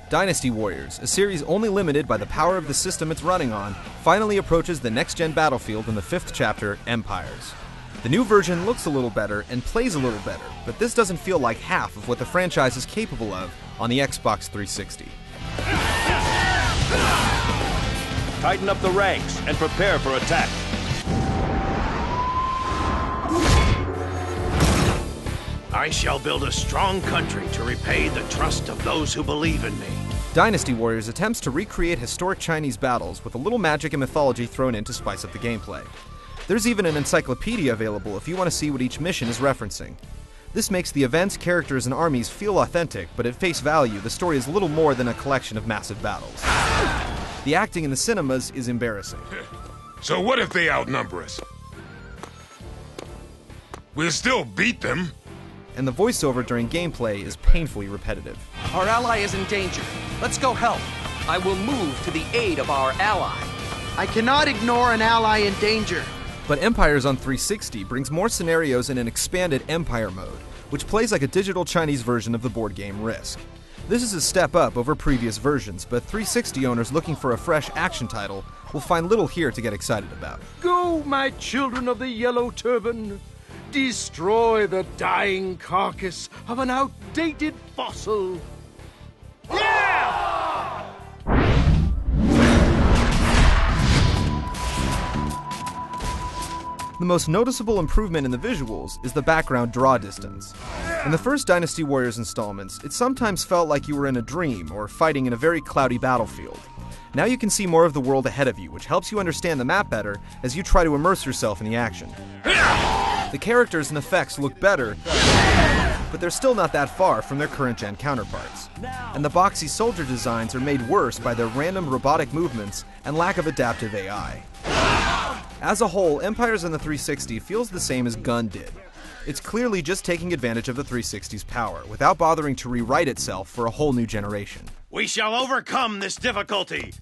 Dynasty Warriors, a series only limited by the power of the system it's running on, finally approaches the next-gen battlefield in the 5th chapter, Empires. The new version looks a little better and plays a little better, but this doesn't feel like half of what the franchise is capable of on the Xbox 360. Tighten up the ranks and prepare for attack. I shall build a strong country to repay the trust of those who believe in me. Dynasty Warriors attempts to recreate historic Chinese battles with a little magic and mythology thrown in to spice up the gameplay. There's even an encyclopedia available if you want to see what each mission is referencing. This makes the events, characters, and armies feel authentic, but at face value, the story is little more than a collection of massive battles. The acting in the cinemas is embarrassing. So what if they outnumber us? We'll still beat them. And the voiceover during gameplay is painfully repetitive. Our ally is in danger. Let's go help. I will move to the aid of our ally. I cannot ignore an ally in danger. But Empires on 360 brings more scenarios in an expanded Empire mode, which plays like a digital Chinese version of the board game Risk. This is a step up over previous versions, but 360 owners looking for a fresh action title will find little here to get excited about. Go, my children of the yellow turban. Destroy the dying carcass of an outdated fossil. Yeah! The most noticeable improvement in the visuals is the background draw distance. In the first Dynasty Warriors installments, it sometimes felt like you were in a dream or fighting in a very cloudy battlefield. Now you can see more of the world ahead of you, which helps you understand the map better as you try to immerse yourself in the action. The characters and effects look better, but they're still not that far from their current-gen counterparts. And the boxy soldier designs are made worse by their random robotic movements and lack of adaptive AI. As a whole, Empires on the 360 feels the same as Gun did. It's clearly just taking advantage of the 360's power, without bothering to rewrite itself for a whole new generation. We shall overcome this difficulty.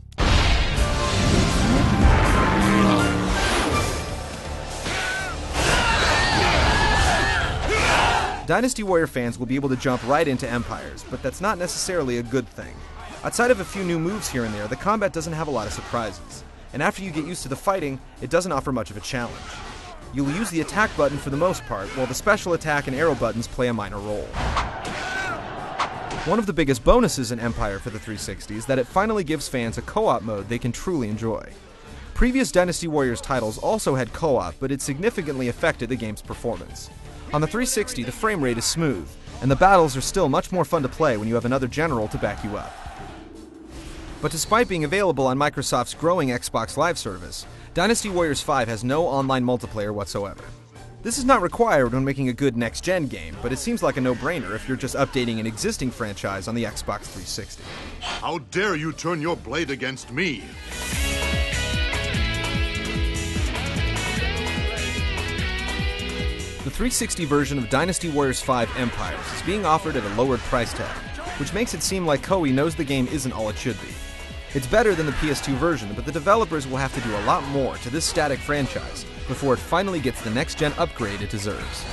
Dynasty Warrior fans will be able to jump right into Empires, but that's not necessarily a good thing. Outside of a few new moves here and there, the combat doesn't have a lot of surprises. And after you get used to the fighting, it doesn't offer much of a challenge. You'll use the attack button for the most part, while the special attack and arrow buttons play a minor role. One of the biggest bonuses in Empire for the 360 is that it finally gives fans a co-op mode they can truly enjoy. Previous Dynasty Warriors titles also had co-op, but it significantly affected the game's performance. On the 360, the frame rate is smooth, and the battles are still much more fun to play when you have another general to back you up. But despite being available on Microsoft's growing Xbox Live service, Dynasty Warriors 5 has no online multiplayer whatsoever. This is not required when making a good next-gen game, but it seems like a no-brainer if you're just updating an existing franchise on the Xbox 360. How dare you turn your blade against me? The 360 version of Dynasty Warriors 5 Empires is being offered at a lowered price tag, which makes it seem like Koei knows the game isn't all it should be. It's better than the PS2 version, but the developers will have to do a lot more to this static franchise before it finally gets the next-gen upgrade it deserves.